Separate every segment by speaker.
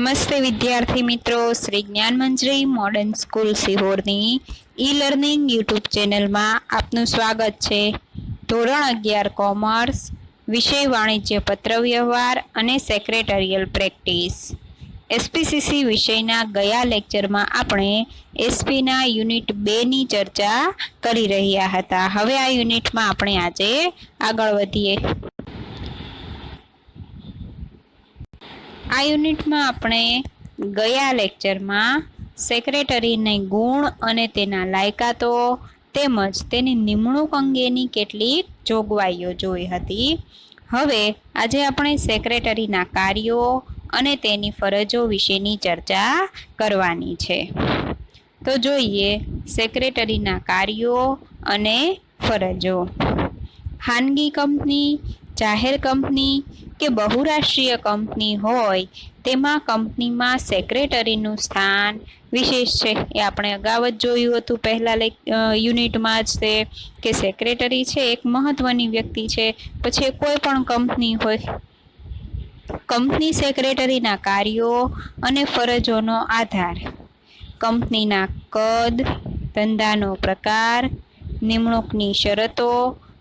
Speaker 1: નમસ્તે વિદ્યાર્થી મિત્રો, શ્રી જ્ઞાન મંજરી મોડર્ન સ્કૂલ સિહોરની ઈ લર્નિંગ યુટ્યુબ ચેનલમાં આપનું સ્વાગત છે। ધોરણ 11 કોમર્સ, વિષય વાણિજ્ય પત્રવ્યવહાર અને સેક્રેટરીયલ પ્રેક્ટિસ, એસપીસીસી વિષયના ગયા લેક્ચરમાં આપણે એસપીના યુનિટ 2ની ચર્ચા કરી રહ્યા હતા। હવે આ યુનિટમાં આપણે આજે આગળ વધીએ। આ યુનિટમાં આપણે ગયા લેક્ચરમાં સેક્રેટરીના ગુણ અને તેના લાયકાતો તેમજ તેની નિમણૂક અંગેની કેટલીક જોગવાઈઓ જોઈ હતી। હવે આજે આપણે સેક્રેટરીના કાર્યો અને તેની ફરજો વિશેની ચર્ચા કરવાની છે। તો જોઈએ સેક્રેટરીના કાર્યો અને ફરજો। ખાનગી કંપની, જાહેર કંપની કે બહુરાષ્ટ્રીય કંપની હોય તેમાં કંપનીમાં સેક્રેટરીનું સ્થાન વિશેષ છે। એ આપણે અગાઉ જ જોયું હતું, પહેલા યુનિટમાં જ તે કે સેક્રેટરી છે એક મહત્વની વ્યક્તિ છે। પછી કોઈ પણ કંપની હોય, કંપની સેક્રેટરીના કાર્યો અને ફરજોનો આધાર કંપનીના કદ, ધંધાનો પ્રકાર, નિમણૂકની શરતો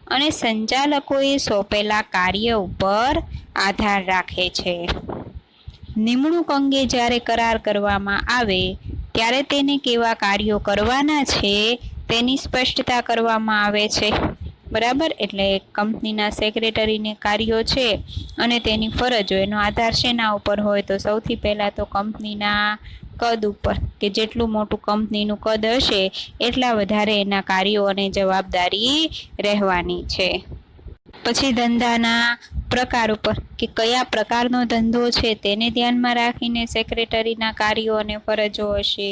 Speaker 1: અને સંચાલકોએ સોંપેલા કાર્ય ઉપર આધાર રાખે છે। નિમણૂક અંગે જ્યારે કરાર કરવામાં આવે ત્યારે તેને કેવા કાર્યો કરવાના છે તેની સ્પષ્ટતા કરવામાં આવે છે, બરાબર। એટલે કંપનીના સેક્રેટરીને કાર્યો છે અને તેની ફરજો, એનો આધાર શેના ઉપર હોય તો સૌથી પહેલા તો કંપનીના કદ ઉપર, કે જેટલું મોટું કંપનીનું કદ હશે એટલા વધારે એના કાર્યો અને જવાબદારી રહેવાની છે। પછી ધંધાના પ્રકાર ઉપર, કે કયા પ્રકારનો ધંધો છે તેને ધ્યાનમાં રાખીને સેક્રેટરીના કાર્યો અને ફરજો હશે।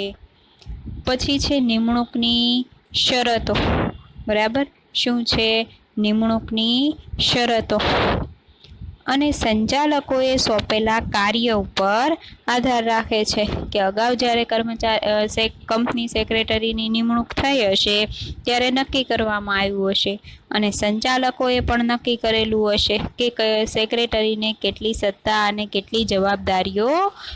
Speaker 1: પછી છે નિમણૂકની શરતો, બરાબર, શું છે નિમણૂકની શરતો અને સંચાલકોએ સોંપેલા કાર્ય ઉપર આધાર રાખે છે, કે અગાઉ જ્યારે કંપની સેક્રેટરીની નિમણૂક થઈ હશે ત્યારે નક્કી કરવામાં આવ્યું હશે અને સંચાલકોએ પણ નક્કી કરેલું હશે કે સેક્રેટરીને કેટલી સત્તા અને કેટલી જવાબદારીઓ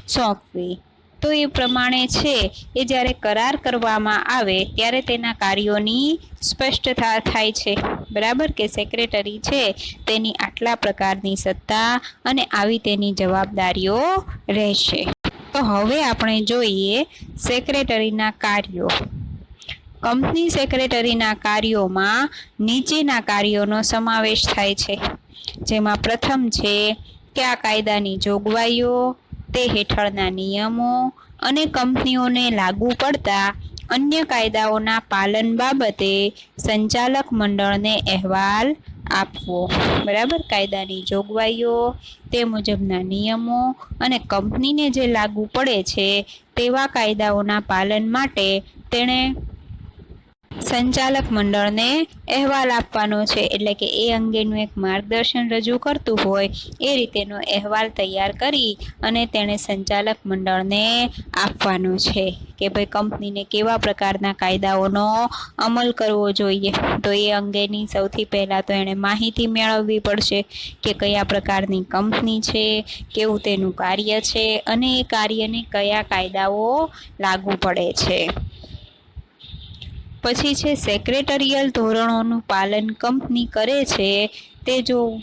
Speaker 1: સોંપવી। તો એ પ્રમાણે છે એ જ્યારે કરાર કરવામાં આવે ત્યારે તેના કાર્યોની સ્પષ્ટતા થાય છે, બરાબર, કે સેક્રેટરી છે તેની આટલા પ્રકારની સત્તા અને આવી તેની જવાબદારીઓ રહેશે। તો હવે આપણે જોઈએ સેક્રેટરીના કાર્યો। કંપની સેક્રેટરીના કાર્યોમાં નીચેના કાર્યોનો સમાવેશ થાય છે, જેમાં પ્રથમ છે કે આ કાયદાની જોગવાઈઓ, તે હેઠળના નિયમો અને કંપનીઓને લાગુ પડતા અન્ય કાયદાઓના પાલન બાબતે સંચાલક મંડળને અહેવાલ આપવો, બરાબર। કાયદાની જોગવાઈઓ, તે મુજબના નિયમો અને કંપનીને જે લાગુ પડે છે તેવા કાયદાઓના પાલન માટે તેણે સંચાલક મંડળને અહેવાલ આપવાનો છે, એટલે કે એ અંગેનું એક માર્ગદર્શન રજૂ કરતું હોય એ રીતેનો અહેવાલ તૈયાર કરી અને તેણે સંચાલક મંડળને આપવાનો છે, કે ભાઈ કંપનીને કેવા પ્રકારના કાયદાઓનો અમલ કરવો જોઈએ। તો એ અંગેની સૌથી પહેલાં તો એણે માહિતી મેળવવી પડશે કે કયા પ્રકારની કંપની છે, કેવું તેનું કાર્ય છે અને એ કાર્યને કયા કાયદાઓ લાગુ પડે છે। પછી છે સેક્રેટરીયલ ધોરણોનું પાલન કંપની કરે છે તે જોવું,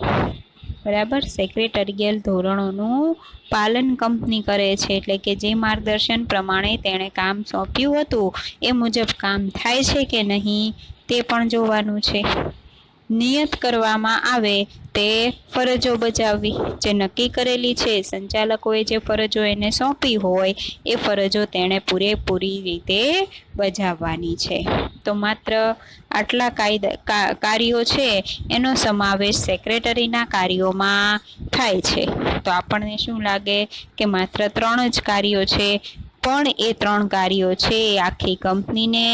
Speaker 1: બરાબર। સેક્રેટરીયલ ધોરણોનું પાલન કંપની કરે છે એટલે કે જે માર્ગદર્શન પ્રમાણે તેણે કામ સોંપ્યું હતું એ મુજબ કામ થાય છે કે નહીં તે પણ જોવાનું છે। નિયત કરવામાં આવે તે ફરજો બજાવવી, જે નક્કી કરેલી છે સંચાલકોએ જે ફરજો એને સોંપી હોય એ ફરજો તેણે પૂરેપૂરી રીતે બજાવવાની છે। તો માત્ર આટલા કાર્યો છે એનો સમાવેશ સેક્રેટરીના કાર્યોમાં થાય છે। તો આપણને શું લાગે કે માત્ર 3 જ કાર્યો છે, પણ એ 3 કાર્યો છે એ આખી કંપનીને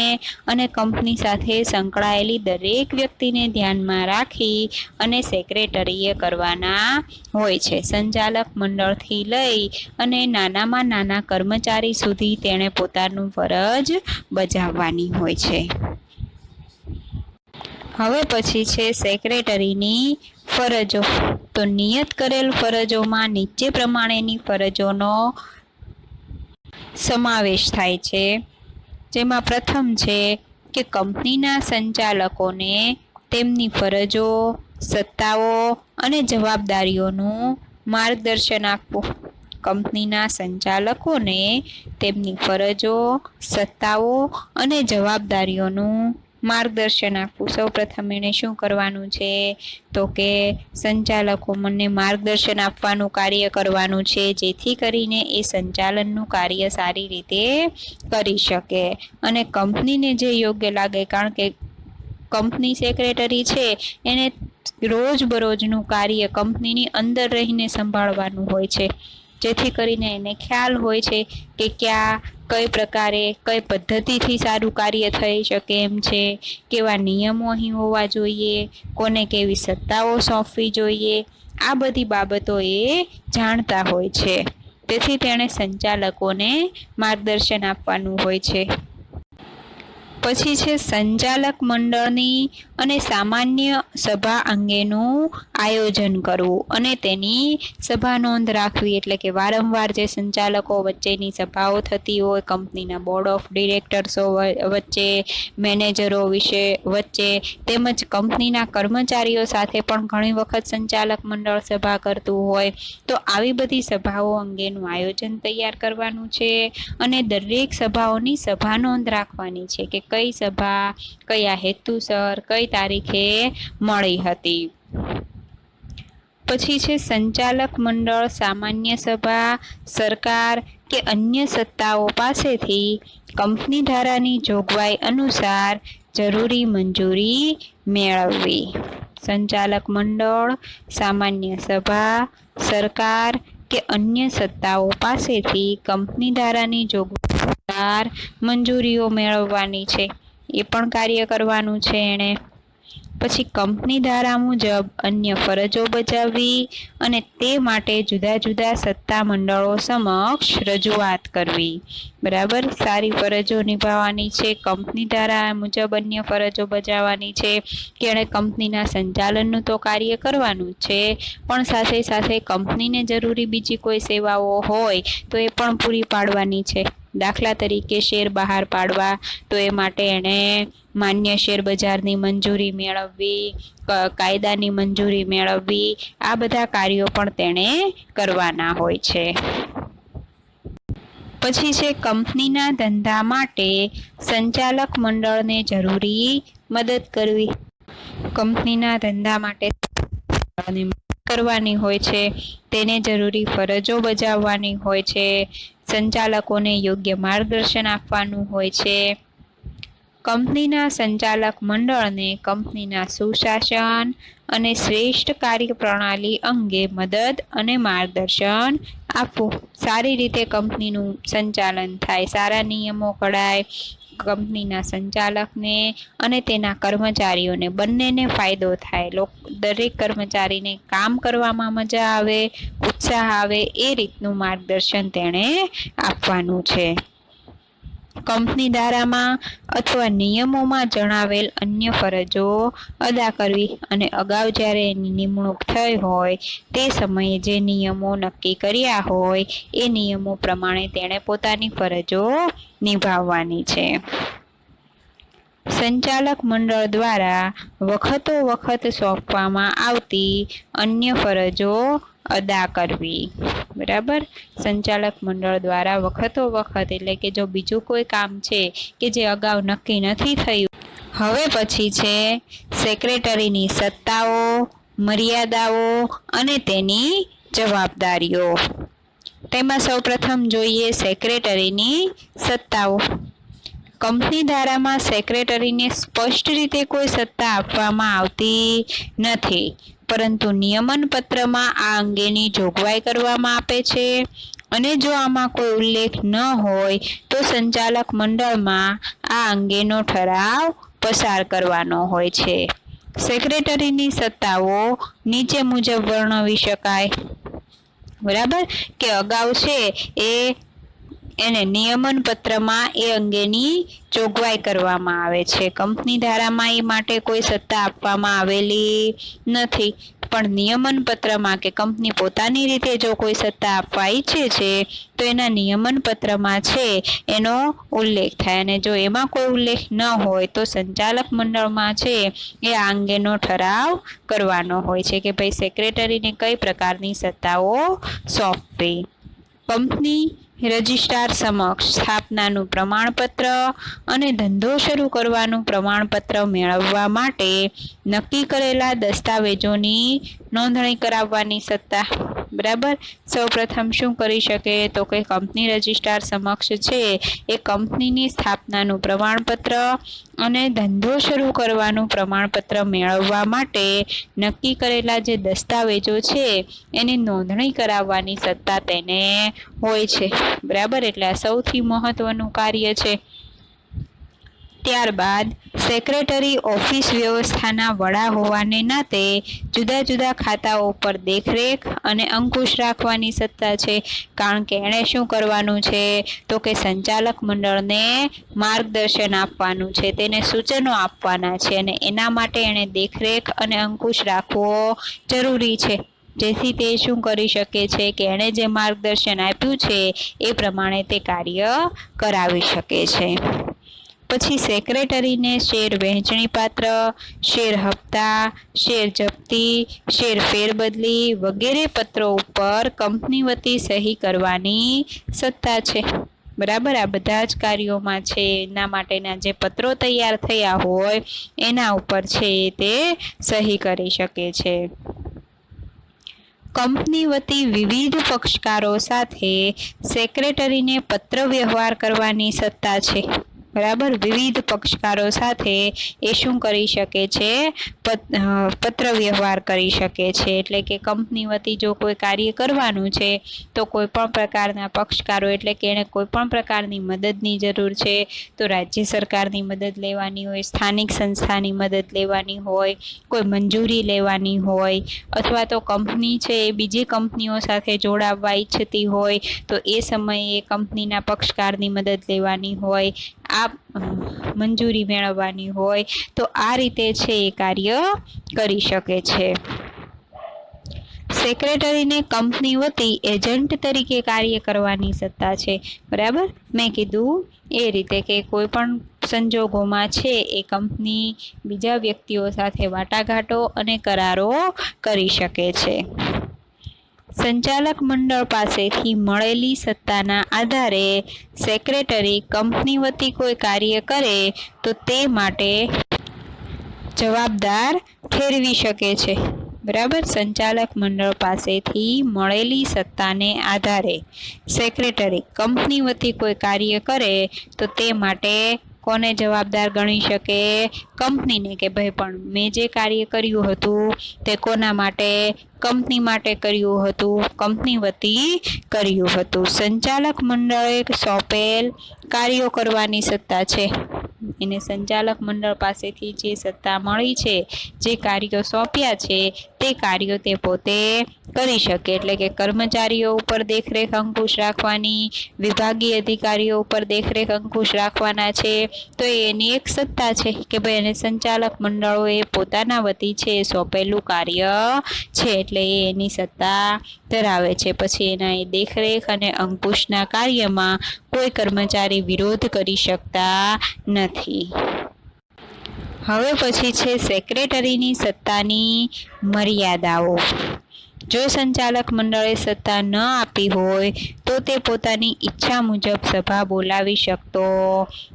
Speaker 1: અને કંપની સાથે સંકળાયેલી દરેક વ્યક્તિને ધ્યાનમાં રાખી અને સેક્રેટરીએ કરવાના હોય છે। સંચાલક મંડળથી લઈ અને નાનામાં નાના કર્મચારી સુધી તેણે પોતાનું ફરજ બજાવવાની હોય છે। હવે પછી છે સેક્રેટરીની ફરજો। તો નિયત કરેલ ફરજોમાં નીચે પ્રમાણેની ફરજોનો સમાવેશ થાય છે, જેમાં પ્રથમ છે કે કંપનીના સંચાલકોને તેમની ફરજો, સત્તાઓ અને જવાબદારીઓનું માર્ગદર્શન આપવું. કંપનીના સંચાલકોને તેમની ફરજો, સત્તાઓ અને જવાબદારીઓનું માર્ગદર્શન આપવું. સૌપ્રથમ એણે શું કરવાનું છે તો કે સંચાલકો મને માર્ગદર્શન આપવાનું કાર્ય કરવાનું છે, જેથી કરીને એ સંચાલનનું કાર્ય સારી રીતે કરી શકે અને કંપનીને જે યોગ્ય લાગે, કારણ કે કંપની સેક્રેટરી છે એને રોજબરોજનું કાર્ય કંપનીની અંદર રહીને સંભાળવાનું હોય છે, જેથી કરીને એને ખ્યાલ હોય છે કે કઈ પ્રકારે કઈ પદ્ધતિથી સારું કાર્ય થઈ શકે એમ છે, કેવા નિયમો અહીં હોવા જોઈએ, કોને કેવી સત્તાઓ સોંપવી જોઈએ, આ બધી બાબતો એ જાણતા હોય છે. તેથી તેણે સંચાલકોને માર્ગદર્શન આપવાનું હોય છે. પછી છે સંચાલક મંડળની અને સામાન્ય સભા અંગેનું આયોજન કરવું અને તેની સભા નોંધ રાખવી. એટલે કે વારંવાર જે સંચાલકો વચ્ચેની સભાઓ થતી હોય, કંપનીના બોર્ડ ઓફ ડિરેક્ટર્સો વચ્ચે, મેનેજરો વચ્ચે, તેમજ કંપનીના કર્મચારીઓ સાથે પણ ઘણી વખત સંચાલક મંડળ સભા કરતું હોય, તો આવી બધી સભાઓ અંગેનું આયોજન તૈયાર કરવાનું છે અને દરેક સભાઓની સભા નોંધ રાખવાની છે કે કઈ સભા કયા હેતુસર કઈ તારીખે મળી હતી. પછી છે સંચાલક મંડળ સામાન્ય સભા, સરકાર કે અન્ય સત્તાઓ પાસેથી કંપની ધારાની જોગવાઈ અનુસાર જરૂરી મંજૂરી મેળવવી. સંચાલક મંડળ સામાન્ય સભા, સરકાર કે અન્ય સત્તાઓ પાસેથી કંપની ધારાની જોગવાઈ અનુસાર મંજૂરીઓ મેળવવાની છે, એ પણ કાર્ય કરવાનું છે એણે. પછી કંપની ધારા મુજબ અન્ય ફરજો બજાવવી અને તે માટે જુદા જુદા સત્તા મંડળો સમક્ષ રજૂઆત કરવી. બરાબર, સારી ફરજો નિભાવવાની છે, કંપની ધારા મુજબ અન્ય ફરજો બજાવવાની છે કે એણે કંપનીના સંચાલનનું તો કાર્ય કરવાનું છે, પણ સાથે સાથે કંપનીને જરૂરી બીજી કોઈ સેવાઓ હોય તો એ પણ પૂરી પાડવાની છે. દાખલા તરીકે શેર બહાર પાડવા, તો એ માટે એણે માન્ય શેર બજારની મંજૂરી મેળવવી, કાયદાની મંજૂરી મેળવવી, આ બધા કાર્યો પણ તેણે કરવાના હોય છે. પછી છે કંપનીના ધંધા માટે સંચાલક મંડળને જરૂરી મદદ કરવી. કંપનીના ધંધા માટે કરવાની હોય છે, તેને જરૂરી ફરજો બજાવવાની હોય છે, સંચાલકોને યોગ્ય માર્ગદર્શન આપવાનું હોય છે. કંપનીના સંચાલક મંડળને કંપનીના સુશાસન અને શ્રેષ્ઠ કાર્યપ્રણાલી અંગે મદદ અને માર્ગદર્શન આપવું. સારી રીતે કંપનીનું સંચાલન થાય, સારા નિયમો ઘડાય, કંપનીના સંચાલકને અને તેના કર્મચારીઓને બંનેને ફાયદો થાય, દરેક કર્મચારીને કામ કરવામાં મજા આવે, ઉત્સાહ આવે, એ રીતનું માર્ગદર્શન તેણે આપવાનું છે. કંપની ધારામાં અથવા નિયમોમાં જણાવેલ અન્ય ફરજો અદા કરવી અને અગાઉ જ્યારે એની નિમણૂક થઈ હોય તે સમયે જે નિયમો નક્કી કર્યા હોય એ નિયમો પ્રમાણે તેણે પોતાની ફરજો નિભાવવાની છે. સંચાલક મંડળ દ્વારા વખતો વખત સોંપવામાં આવતી અન્ય ફરજો અદા કરવી. બરાબર, સંચાલક મંડળ દ્વારા વખતો વખત, એટલે કે જો બીજું કોઈ કામ છે કે જે અગાઉ નક્કી નથી થયું. હવે પછી છે સેક્રેટરીની સત્તાઓ, મર્યાદાઓ અને તેની જવાબદારીઓ. તેમાં સૌપ્રથમ જોઈએ સેક્રેટરીની સત્તાઓ. કંપની ધારામાં સેક્રેટરીને સ્પષ્ટ રીતે કોઈ સત્તા આપવામાં આવતી નથી, પરંતુ નિયમન પત્રમાં આ અંગેની જોગવાઈ કરવામાં આવે છે અને જો આમાં કોઈ ઉલ્લેખ ન હોય તો સંચાલક મંડળમાં આ અંગેનો ઠરાવ પસાર કરવાનો હોય છે. સેક્રેટરીની સત્તાઓ નીચે મુજબ વર્ણવી શકાય. બરાબર, કે અગાઉ છે એને નિયમન પત્રમાં એ અંગેની જોગવાઈ કરવામાં આવે છે, કંપની ધારામાં એ માટે કોઈ સત્તા આપવામાં આવેલી નથી, પણ નિયમન પત્રમાં કે કંપની પોતાની રીતે જો કોઈ સત્તા આપવા ઈચ્છે છે તો એના નિયમન પત્રમાં છે એનો ઉલ્લેખ થાય, અને જો એમાં કોઈ ઉલ્લેખ ન હોય તો સંચાલક મંડળમાં છે એ આ અંગેનો ઠરાવ કરવાનો હોય છે કે ભાઈ સેક્રેટરીને કઈ પ્રકારની સત્તાઓ સોંપવી. કંપની રજિસ્ટ્રાર સમક્ષ સ્થાપનાનું પ્રમાણપત્ર અને ધંધો શરૂ કરવાનું પ્રમાણપત્ર મેળવવા માટે નક્કી કરેલા દસ્તાવેજોની નોંધણી કરાવવાની સત્તા. બરાબર. સૌપ્રથમ શું કરી શકે તો કે કંપની રજિસ્ટ્રાર સમક્ષ છે એ કંપનીની સ્થાપનાનું પ્રમાણપત્ર અને ધંધો શરૂ કરવાનું પ્રમાણપત્ર મેળવવા માટે નક્કી કરેલા જે દસ્તાવેજો છે એની નોંધણી કરાવવાની સત્તા તેને હોય છે. બરાબર. એટલે આ સૌથી મહત્વનું કાર્ય છે. ત્યારબાદ સેક્રેટરી ઓફિસ વ્યવસ્થાના વડા હોવાને નાતે જુદા જુદા ખાતાઓ પર દેખરેખ અને અંકુશ રાખવાની સત્તા છે, કારણ કે એણે શું કરવાનું છે તો કે સંચાલક મંડળને માર્ગદર્શન આપવાનું છે, તેને સૂચનો આપવાના છે, અને એના માટે એણે દેખરેખ અને અંકુશ રાખવો જરૂરી છે, જેથી તે શું કરી શકે છે કે એણે જે માર્ગદર્શન આપ્યું છે એ પ્રમાણે તે કાર્ય કરાવી શકે છે. પછી સેક્રેટરીને શેર વહેંચણી પાત્ર, શેર હપ્તા, શેર જપ્તી, શેર ફેરબદલી વગેરે પત્રો ઉપર કંપની વતી સહી કરવાની સત્તા છે. બરાબર. આ બધા જ કાર્યોમાં છે એના માટેના જે પત્રો તૈયાર થયા હોય એના ઉપર છે તે સહી કરી શકે છે. કંપની વતી વિવિધ પક્ષકારો સાથે સેક્રેટરીને પત્ર વ્યવહાર કરવાની સત્તા છે. બરાબર. વિવિધ પક્ષકારો સાથે એ શું કરી શકે છે પત્ર વ્યવહાર કરી શકે છે. એટલે કે કંપની વતી જો કોઈ કાર્ય કરવાનું છે તો કોઈ પણ પ્રકારના પક્ષકારો, એટલે કે એને કોઈ પણ પ્રકારની મદદની જરૂર છે તો રાજ્ય સરકારની મદદ લેવાની હોય, સ્થાનિક સંસ્થાની મદદ લેવાની હોય, કોઈ મંજૂરી લેવાની હોય, અથવા તો કંપની છે એ બીજી કંપનીઓ સાથે જોડાવવા ઈચ્છતી હોય તો એ સમયે કંપનીના પક્ષકારની મદદ લેવાની હોય, આ મંજૂરી મેળવવાની હોય, તો આ રીતે છે એ કાર્ય કરી શકે છે. સેક્રેટરીને કંપની વતી એજન્ટ તરીકે કાર્ય કરવાની સત્તા છે. બરાબર. મેં કીધું એ રીતે કે કોઈ પણ સંજોગોમાં છે એ કંપની બીજા વ્યક્તિઓ સાથે વાટાઘાટો અને કરારો કરી શકે છે. સંચાલક મંડળ પાસેથી મળેલી સત્તાના આધારે સેક્રેટરી કંપની વતી કોઈ કાર્ય કરે તો તે માટે જવાબદાર ઠેરવી શકે છે. બરાબર. સંચાલક મંડળ પાસેથી મળેલી સત્તાને આધારે સેક્રેટરી કંપની વતી કોઈ કાર્ય કરે તો તે માટે કોને જવાબદાર ગણી શકે? કંપનીને, કે ભાઈ પણ મેં જે કાર્ય કર્યું હતું તે કોના માટે? કંપની માટે કર્યું હતું, કંપની વતી કર્યું હતું. સંચાલક મંડળે સોંપેલ કાર્યો કરવાની સત્તા છે. એને સંચાલક મંડળ પાસેથી જે સત્તા મળી છે, જે કાર્યો સોંપ્યા છે તે કાર્યો તે પોતે કરી શકે. એટલે કે કર્મચારીઓ ઉપર દેખરેખ અંકુશ રાખવાની, વિભાગીય અધિકારીઓ ઉપર દેખરેખ અંકુશ રાખવાના છે, તો એની એક સત્તા છે કે ભાઈ એને સંચાલક મંડળોએ પોતાના વતી છે સોંપેલું કાર્ય છે, એટલે એ એની સત્તા ધરાવે છે. પછી એના એ દેખરેખ અને અંકુશના કાર્યમાં કોઈ કર્મચારી વિરોધ કરી શકતા નથી. હવે પછી છે સેક્રેટરીની સત્તાની મર્યાદાઓ. જો સંચાલક મંડળે સત્તા ન આપી હોય તો તે પોતાની ઈચ્છા મુજબ સભા બોલાવી શકતો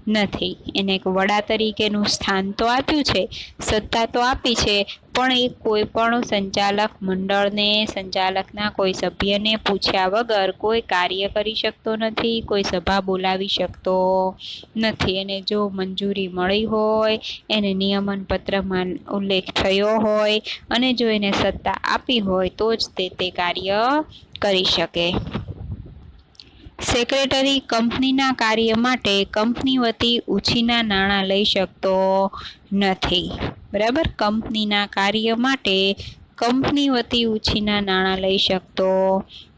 Speaker 1: નથી. એને એક વડા તરીકેનું સ્થાન તો આપ્યું છે, સત્તા તો આપી છે, પણ એ કોઈ પણ સંચાલક મંડળને, સંચાલકના કોઈ સભ્યને પૂછ્યા વગર કોઈ કાર્ય કરી શકતો નથી, કોઈ સભા બોલાવી શકતો નથી. એને જો મંજૂરી મળી હોય, એને નિયમન પત્રમાં ઉલ્લેખ થયો હોય અને જો એને સત્તા આપી હોય તો જ તે કાર્ય કરી શકે. સેક્રેટરી કંપનીના કાર્ય માટે કંપની વતી ઉછીના નાણાં લઈ શકતો નથી. બરાબર. કંપનીના કાર્ય માટે કંપની વતી ઉછીના નાણાં લઈ શકતો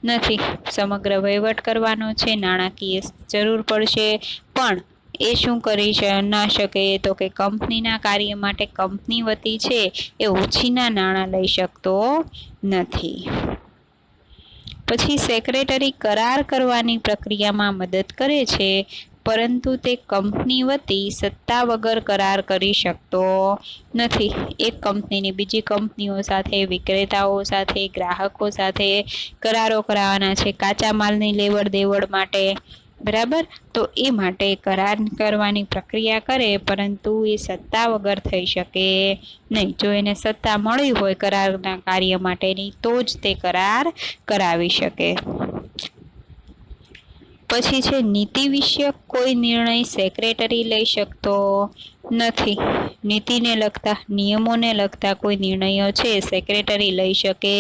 Speaker 1: નથી. સમગ્ર વહીવટ કરવાનો છે, નાણાકીય જરૂર પડશે, પણ એ શું કરી ના શકે? તો કે કંપનીના કાર્ય માટે કંપની વતી છે એ ઓછીના નાણાં લઈ શકતો નથી. પછી સેક્રેટરી કરાર કરવાની પ્રક્રિયામાં મદદ કરે છે, પરંતુ તે કંપની વતી સત્તા વગર કરાર કરી શકતો નથી. એક કંપનીની બીજી કંપનીઓ સાથે, વિક્રેતાઓ સાથે, ગ્રાહકો સાથે કરારો કરાવવાના છે કાચા માલની લેવડ દેવડ માટે, બરાબર? તો એ માટે કરાર કરવાની પ્રક્રિયા કરે, પરંતુ એ સત્તા વગર થઈ શકે નહીં. જો એને સત્તા મળી હોય કરારના કાર્ય માટેની તો જ તે કરાર કરાવી શકે. પછી છે નીતિ વિષયક કોઈ નિર્ણય સેક્રેટરી લઈ શકતો નથી. નીતિને લગતા, નિયમોને લગતા કોઈ નિર્ણયો છે સેક્રેટરી લઈ શકે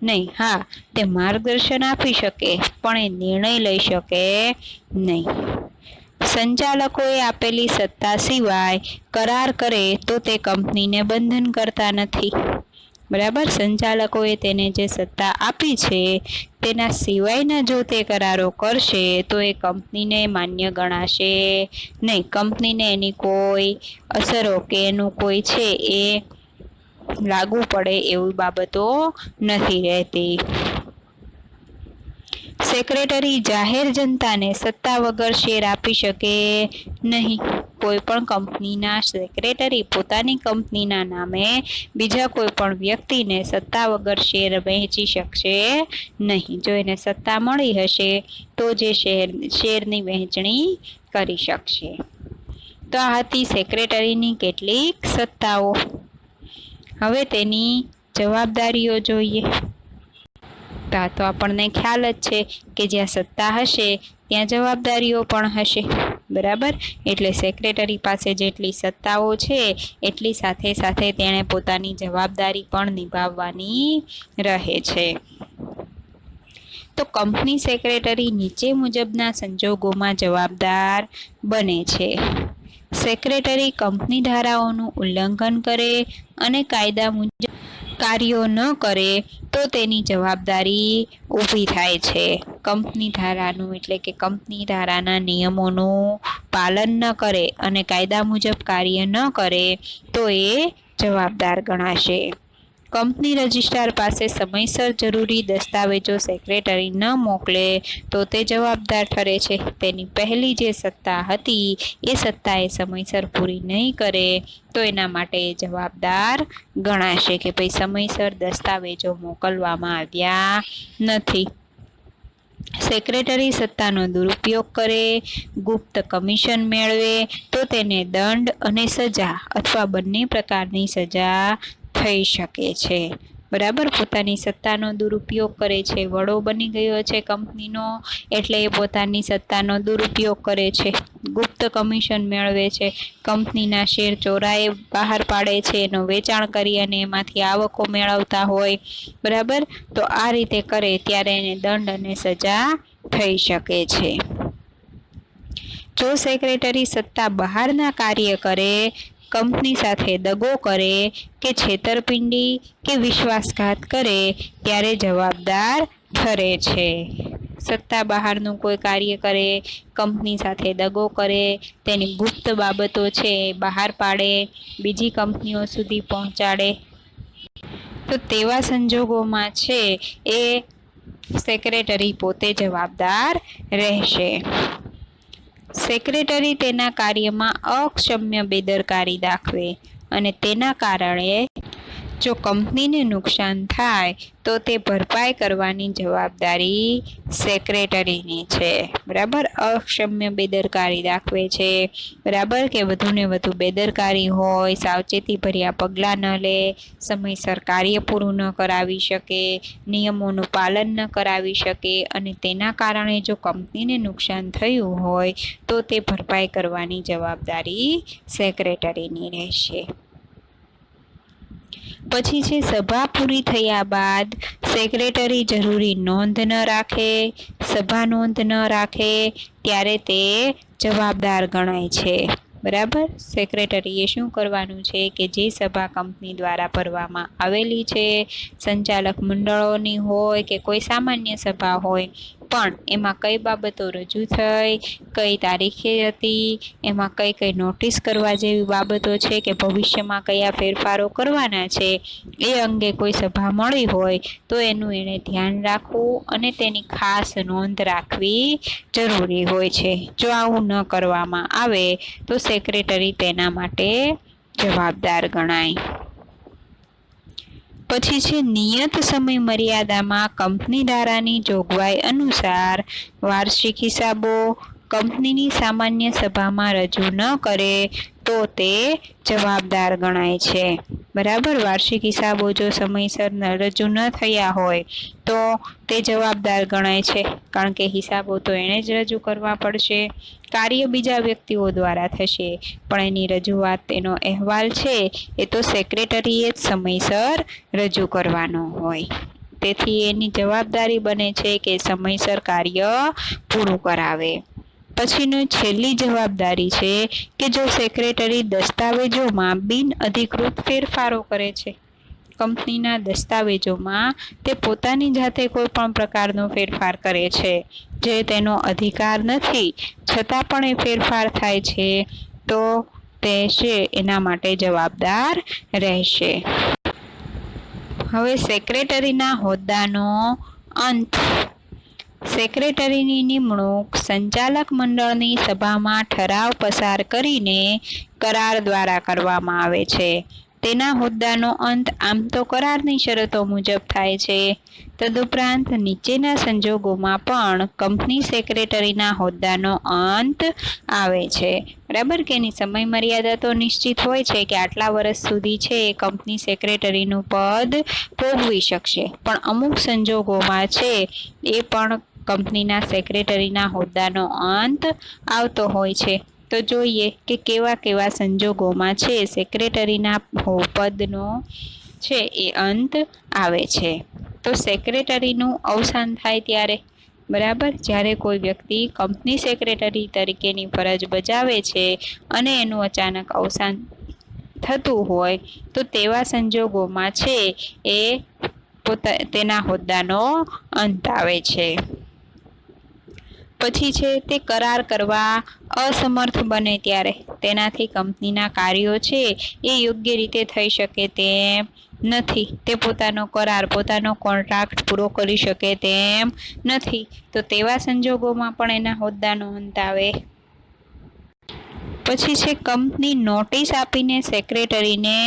Speaker 1: નહીં. હા, તે માર્ગદર્શન આપી શકે પણ એ નિર્ણય લઈ શકે નહીં. સંચાલકોએ આપેલી સત્તા સિવાય કરાર કરે તો તે કંપનીને બંધન કરતા નથી. બરાબર? સંચાલકોએ તેને જે સત્તા આપી છે તેના સિવાયના જો તે કરારો કરશે તો એ કંપનીને માન્ય ગણાશે નહીં. કંપનીને એની કોઈ અસરો કે એનું કોઈ છે એ લાગુ પડે એવી બાબતો નથી રહેતી. સેક્રેટરી જાહેર જનતાને સત્તા વગર શેર આપી શકે નહીં. કોઈ પણ કંપનીના સેક્રેટરી પોતાની કંપનીના નામે બીજા કોઈ પણ વ્યક્તિને સત્તા વગર શેર વહેંચી શકશે નહીં. જો એને સત્તા મળી હશે તો જે શેરની વહેંચણી કરી શકશે. તો આ હતી સેક્રેટરીની કેટલીક સત્તાઓ. હવે તેની જવાબદારીઓ જોઈએ. તો આપણને ખ્યાલ જ છે કે જ્યાં સત્તા હશે ત્યાં જવાબદારીઓ પણ હશે. બરાબર? એટલે સેક્રેટરી પાસે જેટલી સત્તાઓ છે એટલી સાથે સાથે તેણે પોતાની જવાબદારી પણ નિભાવવાની રહે છે. તો કંપની સેક્રેટરી નીચે મુજબના સંજોગોમાં જવાબદાર બને છે. સેક્રેટરી કંપની ધારાઓનું ઉલ્લંઘન કરે અને કાયદા મુજબ કાર્યો ન કરે તો તેની જવાબદારી ઊભી થાય છે. કંપની ધારાનું એટલે કે કંપની ધારાના નિયમોનું પાલન ન કરે અને કાયદા મુજબ કાર્ય ન કરે તો એ જવાબદાર ગણાશે. કંપની રજિસ્ટ્રાર પાસે સમયસર જરૂરી દસ્તાવેજો સેક્રેટરી ન મોકલે તો તે જવાબદાર ઠરે છે. તેની પહેલી જે સત્તા હતી એ સત્તા એ સમયસર પૂરી નહીં કરે તો એના માટે જવાબદાર ગણાશે કે ભાઈ સમયસર દસ્તાવેજો મોકલવામાં આવ્યા નથી. સેક્રેટરી સત્તાનો દુરુપયોગ કરે, ગુપ્ત કમિશન મેળવે તો તેને દંડ અને સજા અથવા બંને પ્રકારની સજા થઈ શકે છે. બરાબર? પોતાની સત્તાનો દુરુપયોગ કરે છે, વડો બની ગયો છે કંપનીનો એટલે એ પોતાની સત્તાનો દુરુપયોગ કરે છે, ગુપ્ત કમિશન મેળવે છે, કંપનીના શેર ચોરાએ બહાર પાડે છે, એનું વેચાણ કરી અને એમાંથી આવકો મેળવતા હોય. બરાબર? તો આ રીતે કરે ત્યારે એને દંડ અને સજા થઈ શકે છે. જો સેક્રેટરી સત્તા બહારના કાર્ય કરે, કંપની સાથે દગો કરે કે છેતરપિંડી કે વિશ્વાસઘાત કરે ત્યારે જવાબદાર ઠરે છે. સત્તા બહારનું કોઈ કાર્ય કરે, કંપની સાથે દગો કરે, તેની ગુપ્ત બાબતો છે બહાર પાડે, બીજી કંપનીઓ સુધી પહોંચાડે, તો તેવા સંજોગોમાં છે એ સેક્રેટરી પોતે જવાબદાર રહેશે. સેક્રેટરી તેના કાર્યમાં અક્ષમ્ય બેદરકારી દાખવે અને તેના કારણે જો કંપનીને નુકસાન થાય તો તે ભરપાઈ કરવાની જવાબદારી સેક્રેટરીની છે. બરાબર? અક્ષમ્ય બેદરકારી દાખવે છે. બરાબર? કે વધુને વધુ બેદરકારી હોય, સાવચેતી ભર્યા પગલાં ન લે, સમયસર કાર્ય પૂરું ન કરાવી શકે, નિયમોનું પાલન ન કરાવી શકે અને તેના કારણે જો કંપનીને નુકસાન થયું હોય તો તે ભરપાઈ કરવાની જવાબદારી સેક્રેટરીની રહેશે. પછી છે સભા પૂરી થયા બાદ સેક્રેટરી જરૂરી નોંધ ન રાખે, સભા નોંધ ન રાખે ત્યારે તે જવાબદાર ગણાય છે. બરાબર? સેક્રેટરીએ શું કરવાનું છે કે જે સભા કંપની દ્વારા ભરવામાં આવેલી છે, સંચાલક મંડળોની હોય કે કોઈ સામાન્ય સભા હોય, પણ એમાં કઈ બાબતો રજૂ થઈ, કઈ તારીખે હતી, એમાં કઈ કઈ નોટિસ કરવા જેવી બાબતો છે કે ભવિષ્યમાં કયા ફેરફારો કરવાના છે એ અંગે કોઈ સભા મળી હોય તો એનું એણે ધ્યાન રાખવું અને તેની ખાસ નોંધ રાખવી જરૂરી હોય છે. જો આવું ન કરવામાં આવે તો સેક્રેટરી તેના માટે જવાબદાર ગણાય. પછી છે નિયત સમય મર્યાદામાં કંપની ધારાની જોગવાઈ અનુસાર વાર્ષિક હિસાબો કંપનીની સામાન્ય સભામાં રજૂ ન કરે તો તે જવાબદાર ગણાય છે. બરાબર, વાર્ષિક હિસાબો જો સમયસર રજૂ ન થયા હોય તો તે જવાબદાર ગણાય છે, કારણ કે હિસાબો તો એણે જ રજૂ કરવા પડશે. કાર્ય બીજા વ્યક્તિઓ દ્વારા થશે પણ એની રજૂઆત, એનો અહેવાલ છે એ તો સેક્રેટરીએ જ સમયસર રજૂ કરવાનો હોય. તેથી એની જવાબદારી બને છે કે સમયસર કાર્ય પૂરું કરાવે. પછીની છેલ્લી જવાબદારી છે કે જો સેક્રેટરી દસ્તાવેજોમાં બિન અધિકૃત ફેરફારો કરે છે, કંપનીના દસ્તાવેજોમાં તે પોતાની જાતે કોઈ પણ પ્રકારનો ફેરફાર કરે છે જે તેનો અધિકાર નથી, છતાં પણ એ ફેરફાર થાય છે તો તે છે એના માટે જવાબદાર રહેશે. હવે સેક્રેટરીના હોદ્દાનો અંત. સેક્રેટરીની નિમણૂક સંચાલક મંડળની સભામાં ઠરાવ પસાર કરીને કરાર દ્વારા કરવામાં આવે છે. તેના હોદ્દાનો અંત આમ તો કરારની શરતો મુજબ થાય છે. તદુપરાંત નીચેના સંજોગોમાં પણ કંપની સેક્રેટરીના હોદ્દાનો અંત આવે છે. બરાબર કે એની સમય મર્યાદા તો નિશ્ચિત હોય છે કે આટલા વર્ષ સુધી છે એ કંપની સેક્રેટરીનું પદ ભોગવી શકશે, પણ અમુક સંજોગોમાં છે એ પણ કંપનીના સેક્રેટરીના હોદ્દાનો અંત આવતો હોય છે. તો જોઈએ કે કેવા કેવા સંજોગોમાં છે સેક્રેટરીના પદનો છે એ અંત આવે છે. તો સેક્રેટરીનું અવસાન થાય ત્યારે, બરાબર, જ્યારે કોઈ વ્યક્તિ કંપની સેક્રેટરી તરીકેની ફરજ બજાવે છે અને એનું અચાનક અવસાન થતું હોય તો તેવા સંજોગોમાં છે એ તેના હોદ્દાનો અંત આવે છે. પછી છે તે કરાર કરવા અસમર્થ બને ત્યારે, તેનાથી કંપનીના કાર્યો છે એ યોગ્ય રીતે થઈ શકે તેમ નથી, તે પોતાનો કરાર, પોતાનો કોન્ટ્રાક્ટ પૂરો કરી શકે તેમ નથી, તો તેવા સંજોગોમાં પણ એના હોદ્દાનો અંત આવે. પછી છે કંપની નોટિસ આપીને સેક્રેટરીને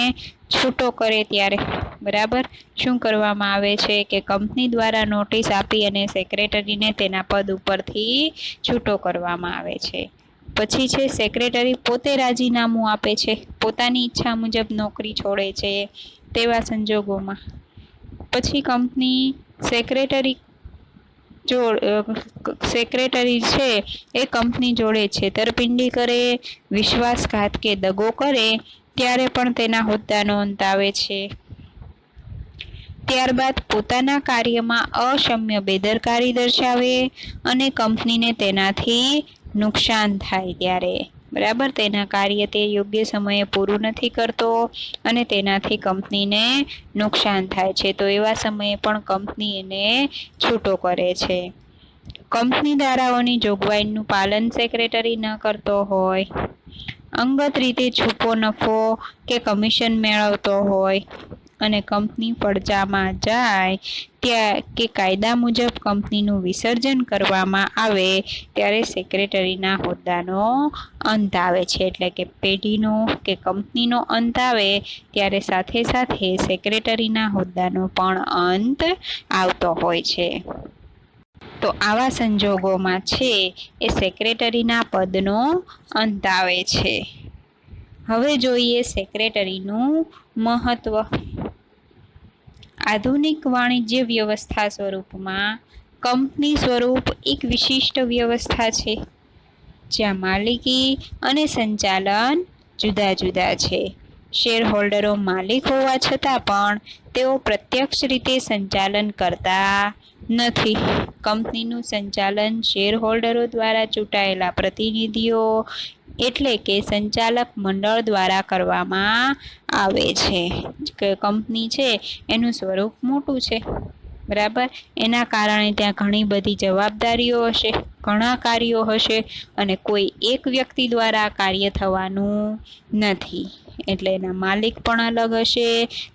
Speaker 1: છૂટો કરે ત્યારે, બરાબર, શું કરવામાં આવે છે કે કંપની દ્વારા નોટિસ આપી અને સેક્રેટરીને તેના પદ ઉપરથી છૂટો કરવામાં આવે છે. પછી છે સેક્રેટરી પોતે રાજીનામું આપે છે, પોતાની ઈચ્છા મુજબ નોકરી છોડે છે તેવા સંજોગોમાં. પછી કંપની સેક્રેટરી છે એ કંપની જોડે છેતરપિંડી કરે, વિશ્વાસઘાત કે દગો કરે ત્યારે પણ તેના હોદ્દાનો અંત આવે છે. ત્યારબાદ પોતાના કાર્યમાં અક્ષમ્ય બેદરકારી દર્શાવે અને કંપનીને તેનાથી નુકસાન થાય ત્યારે, બરાબર, તેના કાર્ય તે યોગ્ય સમયે પૂરું નથી કરતો અને તેનાથી કંપનીને નુકસાન થાય છે, તો એવા સમયે પણ કંપની એને છૂટો કરે છે. કંપની ધારાઓની જોગવાઈનું પાલન સેક્રેટરી ન કરતો હોય, અંગત રીતે છૂપો નફો કે કમિશન મેળવતો હોય અને કંપની પડચામાં જાય ત્યાં કે કાયદા મુજબ કંપનીનું વિસર્જન કરવામાં આવે ત્યારે સેક્રેટરીના હોદ્દાનો અંત આવે છે. એટલે કે પેઢીનો કે કંપનીનો અંત આવે ત્યારે સાથે સાથે સેક્રેટરીના હોદ્દાનો પણ અંત આવતો હોય છે. તો આવા સંજોગોમાં છે એ સેક્રેટરીના પદનો અંત આવે છે. હવે જોઈએ સેક્રેટરીનું મહત્વ. આધુનિક વાણિજ્ય વ્યવસ્થા સ્વરૂપમાં કંપની સ્વરૂપ એક વિશિષ્ટ વ્યવસ્થા છે જ્યાં માલિકી અને સંચાલન જુદા જુદા છે. શેરહોલ્ડરો માલિક હોવા છતાં પણ તેઓ પ્રત્યક્ષ રીતે સંચાલન કરતા નથી. કંપનીનું સંચાલન શેરહોલ્ડરો દ્વારા ચૂંટાયેલા પ્રતિનિધિઓ એટલે કે સંચાલક મંડળ દ્વારા કરવામાં આવે છે. કંપની છે એનું સ્વરૂપ મોટું છે, બરાબર. એના કારણે ત્યાં ઘણી બધી જવાબદારીઓ હશે, ઘણા કાર્યો હશે અને કોઈ એક વ્યક્તિ દ્વારા કાર્ય થવાનું નથી. એટલે એના માલિક પણ અલગ હશે,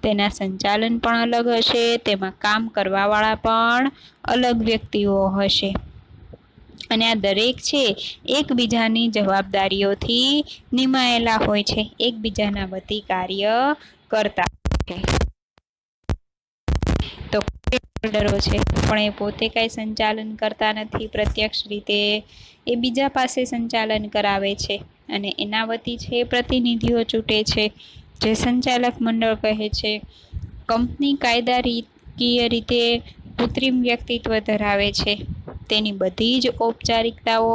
Speaker 1: તેના સંચાલન પણ અલગ હશે, તેમાં કામ કરવાવાળા પણ અલગ વ્યક્તિઓ હશે અને આ દરેક છે એકબીજાની જવાબદારીઓથી નિમાયેલા હોય છે, એકબીજાના વતી કાર્ય કરતા હોય છે. તો હોલ્ડરો છે પણ એ પોતે કાંઈ સંચાલન કરતા નથી પ્રત્યક્ષ રીતે, એ બીજા પાસે સંચાલન કરાવે છે અને એના વતી છે પ્રતિનિધિઓ ચૂંટે છે, જે સંચાલક મંડળ કહે છે. કંપની કાયદાકીય રીતે કૃત્રિમ વ્યક્તિત્વ ધરાવે છે. તેની બધી જ ઔપચારિકતાઓ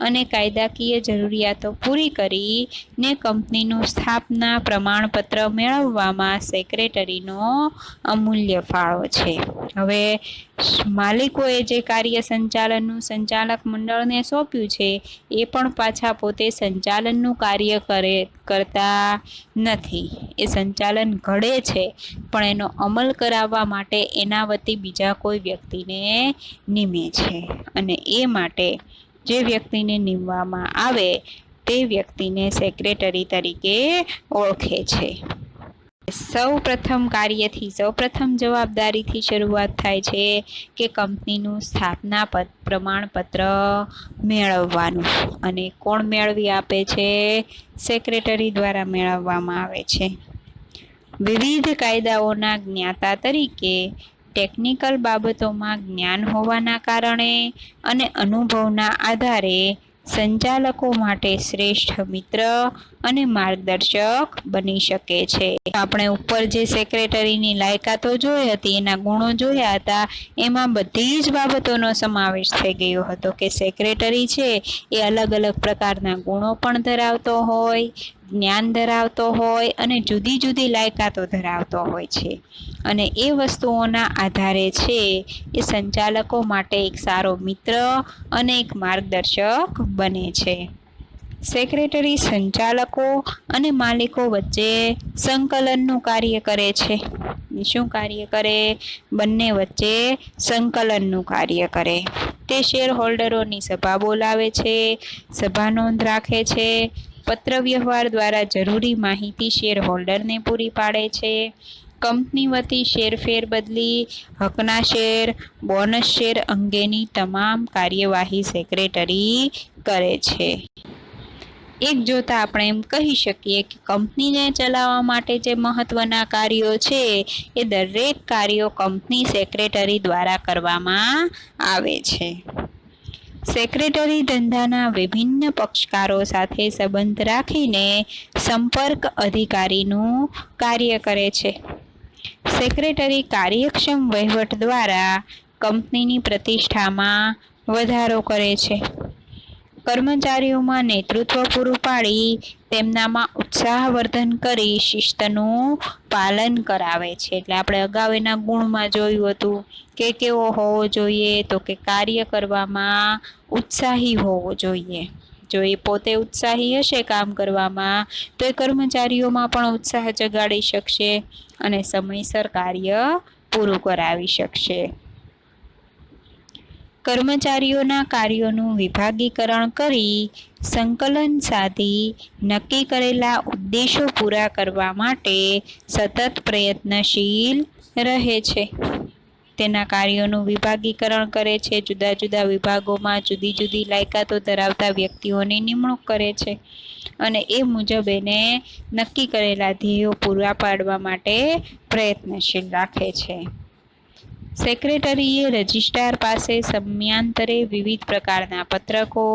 Speaker 1: અને કાયદાકીય જરૂરિયાતો પૂરી કરીને કંપનીનું સ્થાપના પ્રમાણપત્ર મેળવવામાં સેક્રેટરીનો અમૂલ્ય ફાળો છે. હવે માલિકોએ જે કાર્ય સંચાલનનું સંચાલક મંડળને સોંપ્યું છે એ પણ પાછા પોતે સંચાલનનું કાર્ય કરતા નથી. એ સંચાલન ઘડે છે પણ એનો અમલ કરાવવા માટે એના વતી બીજા કોઈ વ્યક્તિને નિમે છે અને એ માટે જે વ્યક્તિને નિમવામાં આવે તે વ્યક્તિને સેક્રેટરી તરીકે ઓળખે છે. સૌ પ્રથમ જવાબદારીથી શરૂઆત થાય છે કે કંપનીનું સ્થાપના પ્રમાણપત્ર મેળવવાનું, અને કોણ મેળવી આપે છે? સેક્રેટરી દ્વારા મેળવવામાં આવે છે. વિવિધ કાયદાઓના જ્ઞાતા તરીકે ટેકનિકલ બાબતોમાં જ્ઞાન હોવાના કારણે અને અનુભવના આધારે સંચાલકો માટે શ્રેષ્ઠ મિત્ર અને માર્ગદર્શક બની શકે છે. આપણે ઉપર જે સેક્રેટરીની લાયકાતો જોઈ હતી, એના ગુણો જોયા હતા, એમાં બધી જ બાબતોનો સમાવેશ થઈ ગયો હતો કે સેક્રેટરી છે એ અલગ અલગ પ્રકારના ગુણો પણ ધરાવતો હોય, જ્ઞાન ધરાવતો હોય અને જુદી જુદી લાયકાતો ધરાવતો હોય છે અને એ વસ્તુઓના આધારે છે એ સંચાલકો માટે એક સારો મિત્ર અને એક માર્ગદર્શક બને છે. સેક્રેટરી સંચાલકો અને માલિકો વચ્ચે સંકલનનું કાર્ય કરે છે. શું કાર્ય કરે? બંને વચ્ચે સંકલનનું કાર્ય કરે. તે શેર હોલ્ડરોની સભા બોલાવે છે, સભા નોંધ રાખે છે, પત્ર વ્યવહાર દ્વારા જરૂરી માહિતી શેર હોલ્ડરને પૂરી પાડે છે. કંપની વતી શેર ફેરબદલી, હકના શેર, બોનસ શેર અંગેની તમામ કાર્યવાહી સેક્રેટરી કરે છે. એક જોતા આપણે એમ કહી શકીએ કે કંપનીને ચલાવવા માટે જે મહત્વના કાર્યો છે એ દરેક કાર્યો કંપની સેક્રેટરી દ્વારા કરવામાં આવે છે. સેક્રેટરી ધંધાના વિભિન્ન પક્ષકારો સાથે સંબંધ રાખીને સંપર્ક અધિકારીનું કાર્ય કરે છે. સેક્રેટરી કાર્યક્ષમ વહીવટ દ્વારા કંપનીની પ્રતિષ્ઠામાં વધારો કરે છે. કર્મચારીઓમાં નેતૃત્વ પૂરું પાડી તેમનામાં ઉત્સાહવર્ધન કરી શિસ્તનું પાલન કરાવે છે. એટલે આપણે અગાઉ એના ગુણમાં જોયું હતું કે કેવો હોવો જોઈએ, તો કે કાર્ય કરવામાં ઉત્સાહી હોવો જોઈએ. જો એ પોતે ઉત્સાહી હશે કામ કરવામાં તો એ કર્મચારીઓમાં પણ ઉત્સાહ જગાડી શકશે અને સમયસર કાર્ય પૂરું કરાવી શકશે. કર્મચારીઓના કાર્યોનું વિભાગીકરણ કરી સંકલન સાધી નક્કી કરેલા ઉદ્દેશો પૂરા કરવા માટે સતત પ્રયત્નશીલ રહે છે. તેના કાર્યોનું વિભાગીકરણ કરે છે, જુદા જુદા વિભાગોમાં જુદી જુદી લાયકાતો ધરાવતા વ્યક્તિઓની નિમણૂક કરે છે અને એ મુજબ એને નક્કી કરેલા ધ્યેયો પૂરા પાડવા માટે પ્રયત્નશીલ રાખે છે. સેક્રેટરીએ રજિસ્ટ્રાર પાસે સમયાંતરે વિવિધ પ્રકારના પત્રકો,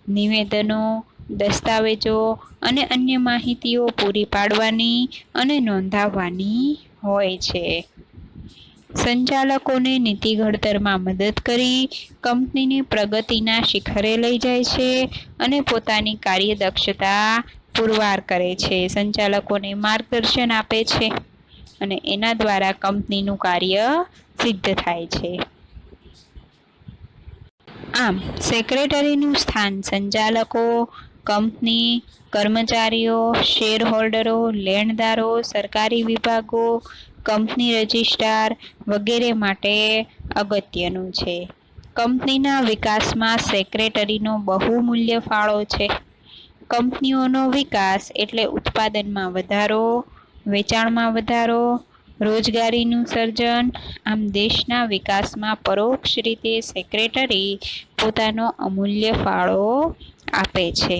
Speaker 1: નિવેદનો, દસ્તાવેજો અને અન્ય માહિતીઓ પૂરી પાડવાની અને નોંધાવવાની હોય છે. સંચાલકોને નીતિ ઘડતરમાં મદદ કરી કંપનીની પ્રગતિના શિખરે લઈ જાય છે અને પોતાની કાર્યદક્ષતા પુરવાર કરે છે. સંચાલકોને માર્ગદર્શન આપે છે અને એના દ્વારા કંપનીનું કાર્ય સિદ્ધ થાય છે. આમ સેક્રેટરીનું સ્થાન સંચાલકો, કંપની, કર્મચારીઓ, શેર હોલ્ડરો, લેણદારો, સરકારી વિભાગો, કંપની રજિસ્ટ્રાર વગેરે માટે અગત્યનું છે. કંપનીના વિકાસમાં સેક્રેટરીનો બહુમૂલ્ય ફાળો છે. કંપનીઓનો વિકાસ એટલે ઉત્પાદનમાં વધારો, વેચાણમાં વધારો, રોજગારીનું સર્જન. આમ દેશના વિકાસમાં પરોક્ષ રીતે સેક્રેટરી પોતાનો અમૂલ્ય ફાળો આપે છે.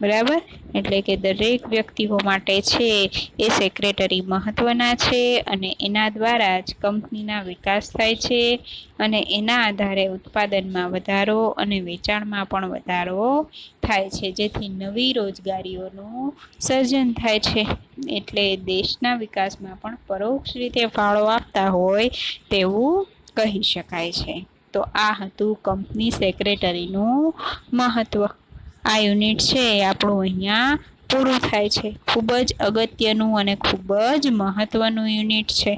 Speaker 1: બરાબર, એટલે કે દરેક વ્યક્તિઓ માટે છે એ સેક્રેટરી મહત્વના છે અને એના દ્વારા જ કંપનીના વિકાસ થાય છે અને એના આધારે ઉત્પાદનમાં વધારો અને વેચાણમાં પણ વધારો થાય છે, જેથી નવી રોજગારીઓનું સર્જન થાય છે. એટલે દેશના વિકાસમાં પણ પરોક્ષ રીતે ફાળો આપતા હોય તેવું કહી શકાય છે. તો આ હતું કંપની સેક્રેટરીનું મહત્વ. આ યુનિટ છે એ આપણું અહીંયા પૂરું થાય છે. ખૂબ જ અગત્યનું અને ખૂબ જ મહત્વનું યુનિટ છે.